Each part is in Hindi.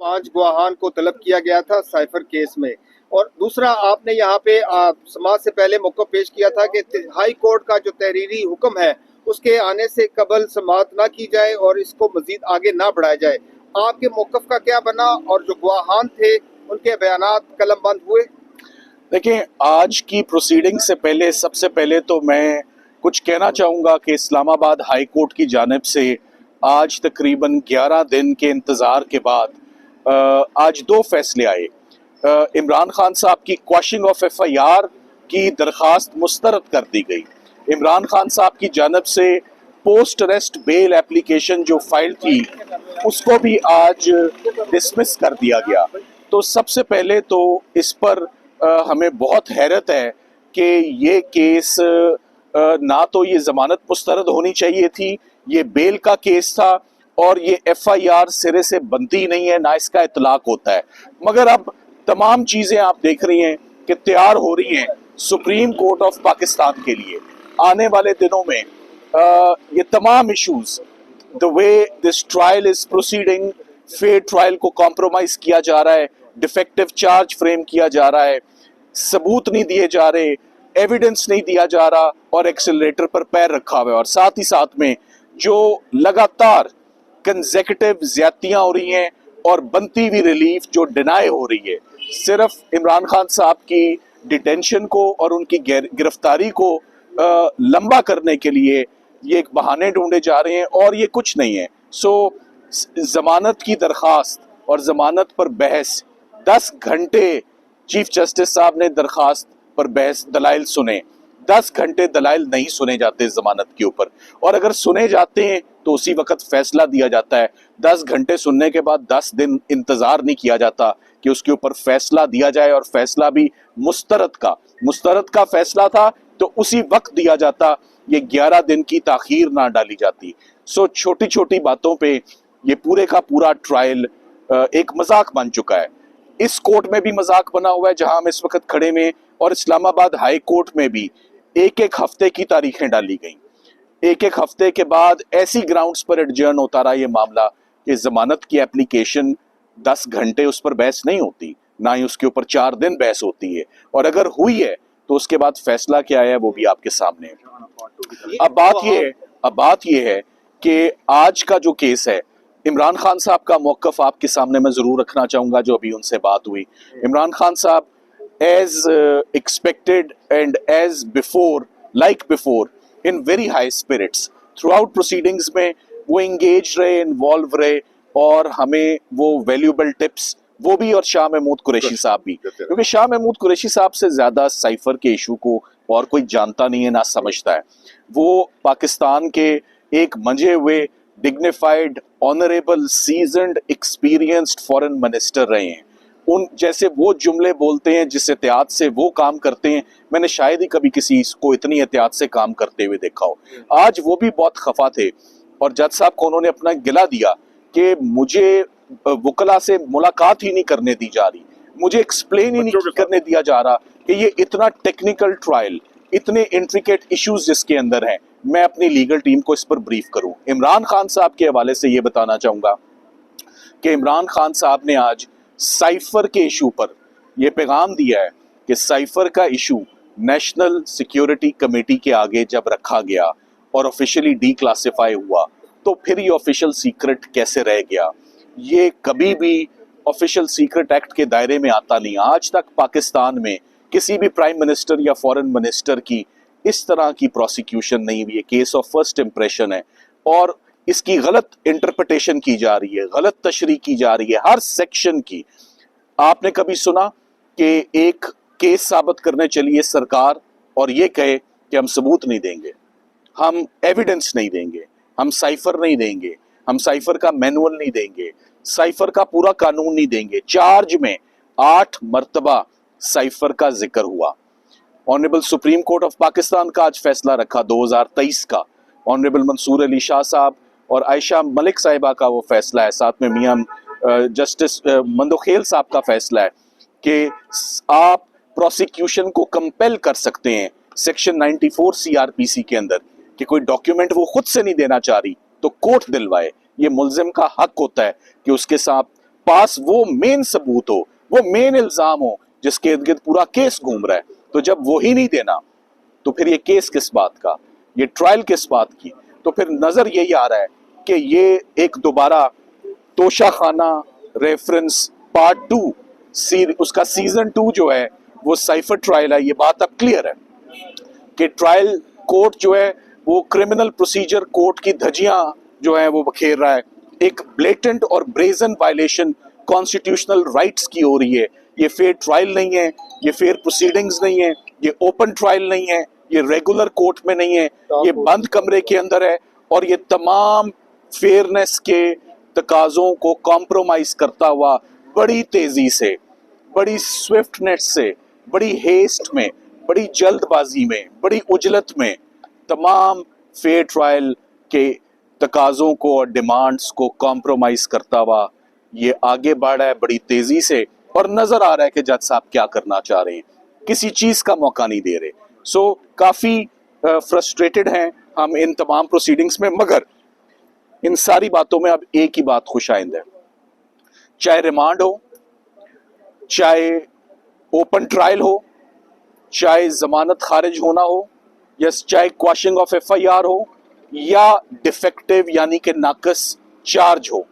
5 गवाहान को तलब किया गया था साइफर केस में। और दूसरा, आपने यहाँ पे समाज से पहले मौक़िफ़ पेश किया था कि हाई कोर्ट का जो तहरीरी हुक्म है उसके आने से कबल समाअत ना की जाए और इसको मजीद आगे ना बढ़ाया जाए। आपके मौक़िफ़ का क्या बना और जो गवाहान थे उनके बयानात कलम बंद हुए? देखिए, आज की प्रोसीडिंग से पहले सबसे पहले तो मैं कुछ कहना चाहूँगा कि इस्लामाबाद हाई कोर्ट की जानिब से आज तकरीबन 11 दिन के इंतज़ार के बाद आज 2 फैसले आए। इमरान खान साहब की क्वॉशिंग ऑफ FIR की दरख्वास्त मुस्तरद कर दी गई। इमरान खान साहब की जानिब से पोस्ट अरेस्ट बेल एप्लीकेशन जो फाइल थी उसको भी आज डिसमिस कर दिया गया। तो सबसे पहले तो इस पर हमें बहुत हैरत है कि ये केस ना तो ये ज़मानत मुस्तरद होनी चाहिए थी, ये बेल का केस था और ये FIR सिरे से बनती नहीं है, ना इसका इतलाक होता है। मगर अब तमाम चीज़ें आप देख रही हैं कि तैयार हो रही हैं सुप्रीम कोर्ट ऑफ पाकिस्तान के लिए। आने वाले दिनों में ये तमाम issues, the way this trial is proceeding, fair trial को कॉम्प्रोमाइज किया जा रहा है, डिफेक्टिव चार्ज फ्रेम किया जा रहा है, सबूत नहीं दिए जा रहे, एविडेंस नहीं दिया जा रहा और एक्सेलरेटर पर पैर रखा हुआ है। और साथ ही साथ में जो लगातार कंसेक्यूटिव ज्यादतियां हो रही हैं और बनती हुई रिलीफ जो डिनाई हो रही है, सिर्फ इमरान खान साहब की डिटेंशन को और उनकी गिरफ्तारी को लंबा करने के लिए ये एक बहाने ढूंढे जा रहे हैं और ये कुछ नहीं है। सो जमानत की दरखास्त और जमानत पर बहस 10 घंटे चीफ जस्टिस साहब ने दरखास्त पर बहस दलाइल सुने। 10 घंटे दलाइल नहीं सुने जाते जमानत के ऊपर, और अगर सुने जाते हैं तो उसी वक्त फैसला दिया जाता है। 10 घंटे सुनने के बाद 10 दिन इंतजार नहीं किया जाता कि उसके ऊपर फैसला दिया जाए, और फैसला भी मुस्तरद का फैसला था तो उसी वक्त दिया जाता, ये 11 दिन की ताखीर ना डाली जाती। सो छोटी छोटी बातों पे ये पूरे का पूरा ट्रायल एक मजाक बन चुका है। इस कोर्ट में भी मजाक बना हुआ है जहां हम इस वक्त खड़े में, और इस्लामाबाद हाई कोर्ट में भी एक एक हफ्ते की तारीखें डाली गई। एक एक हफ्ते के बाद ऐसी ग्राउंड्स पर एडजर्न होता रहा ये मामला कि जमानत की एप्लीकेशन 10 घंटे उस पर बहस नहीं होती, ना ही उसके ऊपर 4 दिन बहस होती है, और अगर हुई है तो उसके बाद फैसला क्या है वो भी आपके सामने है। अब बात ये है कि आज का जो केस है, इमरान खान साहब का मौक़िफ़ आपके सामने मैं जरूर रखना चाहूंगा जो अभी उनसे बात हुई। इमरान खान साहब as expected and as before, like before, in very high spirits throughout proceedings में वो इंगेज रहे, इन्वॉल्व रहे, और हमें वो वैल्यूएबल टिप्स, वो भी और शाह महमूद कुरैशी साहब भी, क्योंकि शाह महमूद कुरैशी साहब से ज्यादा साइफर के इशू को और कोई जानता नहीं है, ना समझता है। वो पाकिस्तान के एक मंजे हुए, dignified, honourable, seasoned, experienced foreign minister रहे हैं। उन जैसे वो जुमले बोलते हैं, जिस एहतियात से वो काम करते हैं, मैंने शायद ही कभी किसी को इतनी एहतियात से काम करते हुए देखा हो। आज वो भी बहुत खफा थे और जज साहब को उन्होंने अपना गिला दिया कि मुझे वकला से मुलाकात ही नहीं करने दी जा रही, मुझे एक्सप्लेन ही नहीं करने दिया जा रहा कि ये इतना टेक्निकल ट्रायल, इतने इंट्रिकेट इश्यूज जिसके अंदर हैं, मैं अपनी लीगल टीम को इस पर ब्रीफ करूं। इमरान खान साहब के हवाले से ये बताना चाहूंगा कि इमरान खान साहब ने आज साइफर के इशू पर यह पैगाम दिया है कि साइफर का इशू नेशनल सिक्योरिटी कमेटी के आगे जब रखा गया और ऑफिशियली डीक्लासिफाई हुआ, तो फिर ये ऑफिशियल सीक्रेट कैसे रह गया। ये कभी भी ऑफिशियल सीक्रेट एक्ट के दायरे में आता नहीं। आज तक पाकिस्तान में किसी भी प्राइम मिनिस्टर या फॉरेन मिनिस्टर की इस तरह की प्रोसिक्यूशन नहीं हुई है। केस ऑफ फर्स्ट इंप्रेशन है और इसकी गलत इंटरप्रिटेशन की जा रही है, गलत तशरीह की जा रही है हर सेक्शन की। आपने कभी सुना कि एक केस साबित करने चलिए सरकार और ये कहे कि हम सबूत नहीं देंगे, हम एविडेंस नहीं देंगे, हम साइफर नहीं देंगे, हम साइफर का मैनुअल नहीं देंगे, साइफर का पूरा कानून नहीं देंगे। चार्ज में 8 मर्तबा साइफर का जिक्र हुआ। Honourable Supreme court of Pakistan का आज फैसला रखा 2023 का, ऑनरेबल मंसूर अली शाह साहब और आयशा मलिक साहिबा का वो फैसला है, साथ में मियां जस्टिस मंदोखेल साहब का फैसला है कि आप प्रोसिक्यूशन को कंपेल कर सकते हैं सेक्शन 94 CRPC के अंदर कि कोई डॉक्यूमेंट वो खुद से नहीं देना चाह रही तो कोर्ट दिलवाए। ये मुल्जिम का हक होता है कि उसके साथ पास वो मेन सबूत हो, वो मेन इल्जाम हो जिसके इर्द गिर्द पूरा केस घूम रहा है। तो जब वो ही नहीं देना तो फिर ये केस किस बात का, ये ट्रायल किस बात की? तो फिर नजर यही आ रहा है कि ये एक दोबारा तोशाखाना रेफरेंस पार्ट 2 उसका सीजन 2 जो है वो साइफर ट्रायल है। ये बात अब क्लियर है कि ट्रायल कोर्ट जो है वो क्रिमिनल प्रोसीजर कोर्ट की धज्जियां जो है वो बखेर रहा है। एक ब्लेटेंट और ब्रेजन वायलेशन कॉन्स्टिट्यूशनल राइट्स की हो रही है। ये फेयर ट्रायल नहीं है, ये फेयर प्रोसीडिंग्स नहीं है, ये ओपन ट्रायल नहीं है, ये रेगुलर कोर्ट में नहीं है, ये बंद कमरे के अंदर है और ये तमाम फेयरनेस के तकाजों को कॉम्प्रोमाइज करता हुआ बड़ी तेजी से, बड़ी स्विफ्टनेस से, बड़ी हेस्ट में, बड़ी जल्दबाजी में, बड़ी उजलत में तमाम फेयर ट्रायल के तकाजों को और डिमांड्स को कॉम्प्रोमाइज करता हुआ ये आगे बढ़ रहा है बड़ी तेजी से। और नजर आ रहा है कि जज साहब क्या करना चाह रहे हैं, किसी चीज का मौका नहीं दे रहे। सो काफी फ्रस्ट्रेटेड हैं हम इन तमाम प्रोसीडिंग्स में। मगर इन सारी बातों में अब एक ही बात खुशाइंद है, चाहे रिमांड हो, चाहे ओपन ट्रायल हो, चाहे जमानत खारिज होना हो, या चाहे क्वाशिंग ऑफ FIR हो, या डिफेक्टिव यानी कि नाकस चार्ज हो,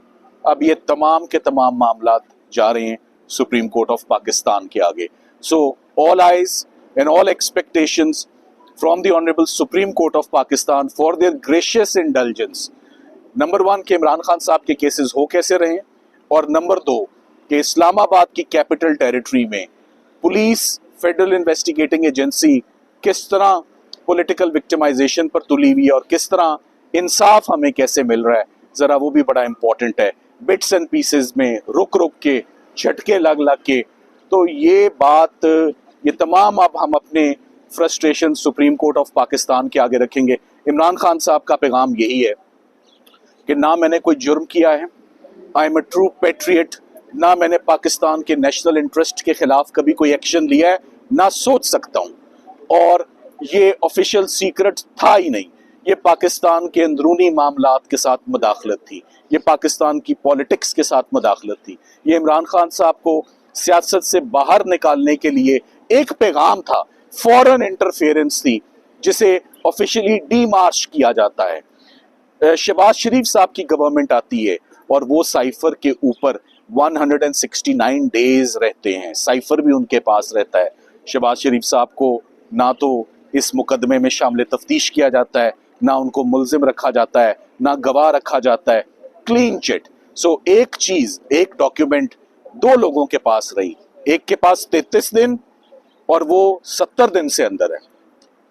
अब ये तमाम के तमाम मामलात जा रहे हैं सुप्रीम कोर्ट ऑफ पाकिस्तान के आगे। So all eyes and all expectations from the honourable Supreme court of Pakistan for their gracious indulgence. Number 1 के इमरान खान साहब के केसेस हो कैसे रहे, और नंबर 2 कि इस्लामाबाद की कैपिटल टेरिटरी में पुलिस, फेडरल इन्वेस्टिगेटिंग एजेंसी किस तरह पॉलिटिकल विक्टिमाइजेशन पर तुली हुई है और किस तरह इंसाफ हमें कैसे मिल रहा है, जरा वो भी बड़ा इंपॉर्टेंट है। बिट्स एंड पीसेस में रुक रुक के, झटके लग लग के, तो ये बात, ये तमाम अब हम अपने frustration supreme court of Pakistan के आगे रखेंगे। इमरान खान साहब का पैगाम यही है कि ना मैंने कोई जुर्म किया है, I am a true patriot, ना मैंने पाकिस्तान के नेशनल इंटरेस्ट के खिलाफ कभी कोई एक्शन लिया है, ना सोच सकता हूँ, और ये ऑफिशियल सीक्रेट था ही नहीं। ये पाकिस्तान के अंदरूनी मामलात के साथ मुदाखलत थी, ये पाकिस्तान की पॉलिटिक्स के साथ मुदाखलत थी। ये इमरान खान साहब को सियासत से बाहर निकालने के लिए एक पैगाम था, फॉरेन इंटरफेरेंस थी, जिसे ऑफिशियली डीमार्च किया जाता है। शहबाज शरीफ साहब की गवर्नमेंट आती है और वो साइफर के ऊपर 169 डेज रहते हैं, साइफर भी उनके पास रहता है। शहबाज शरीफ साहब को ना तो इस मुकदमे में शामिल तफ्तीश किया जाता है, ना उनको मुल्जिम रखा जाता है, ना गवाह रखा जाता है, क्लीन चिट। सो एक चीज, एक डॉक्यूमेंट 2 लोगों के पास रही, एक के पास 33 दिन और वो 70 दिन से अंदर है,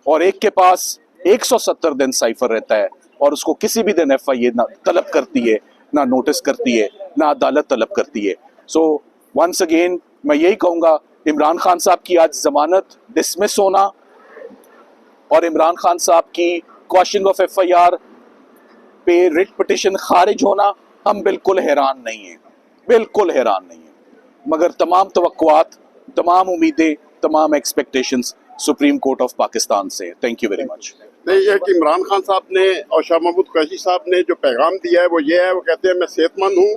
और एक के पास 170 दिन साइफर रहता है और उसको किसी भी दिन FIA ना तलब करती है, ना नोटिस करती है, ना अदालत तलब करती है। सो वंस अगेन मैं यही कहूँगा, इमरान खान साहब की आज जमानत डिसमिस होना और इमरान खान साहब की क्वेश्चन ऑफ FIR पे रिट पिटिशन खारिज होना, हम बिल्कुल हैरान नहीं हैं, बिल्कुल हैरान नहीं हैं। मगर तमाम तवक्कुआत, तमाम उम्मीदें, तमाम expectations supreme court of Pakistan से। Thank you very much. नहीं, ये कि इमरान खान साहब ने और शाह महमूद कुरैशी साहब ने जो पैगाम दिया है वो ये है, वो कहते हैं मैं सेहतमंद हूँ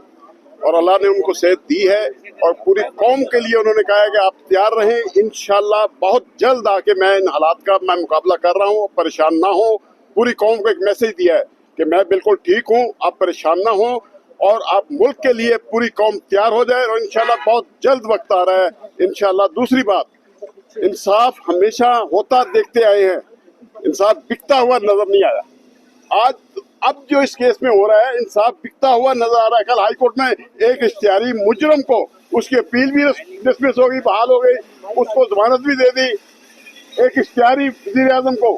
और अल्लाह ने उनको सेहत दी है, और पूरी कौम के लिए उन्होंने कहा है कि आप तैयार रहें, इंशाल्लाह बहुत जल्द आके मैं इन हालात का मैं मुकाबला कर रहा हूँ, परेशान ना हो। पूरी कौम को एक मैसेज दिया है कि मैं बिल्कुल ठीक हूँ, आप परेशान ना हो, और आप मुल्क के लिए पूरी कौम तैयार हो जाए, और इंशाल्लाह बहुत जल्द वक्त आ रहा है इंशाल्लाह। दूसरी बात, इंसाफ हमेशा होता देखते आए हैं, इंसाफ बिकता हुआ नजर नहीं आया। आज अब जो इस केस में हो रहा है, इंसाफ बिकता हुआ नजर आ रहा है। कल हाई कोर्ट में एक इश्तिहारी मुजरम को उसकी अपील भी डिसमिस हो गई, बहाल हो गई, उसको जमानत भी दे दी, एक इश्तिहारी वज़ीर आज़म को।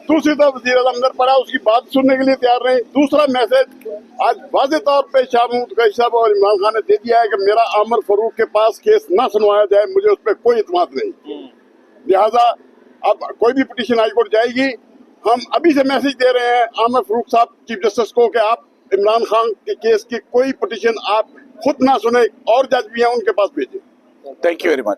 दूसरी तरफ वज़ीर आज़म अंदर पड़ा, उसकी बात सुनने के लिए तैयार नहीं। दूसरा मैसेज आज वाज़ेह तौर पे शाह महमूद कुरैशी साहब और इमरान खान ने दे दिया है कि मेरा आमिर फारूक के पास केस ना सुनवाया जाए, मुझे उस पर कोई इत्मीनान नहीं। लिहाजा अब कोई भी पिटीशन हाई कोर्ट जाएगी, हम अभी से मैसेज दे रहे हैं आमिर फारूक साहब चीफ जस्टिस को कि आप इमरान खान के केस की कोई पिटीशन आप खुद ना सुने, और जज भी हैं उनके पास भेजें। Thank you very much.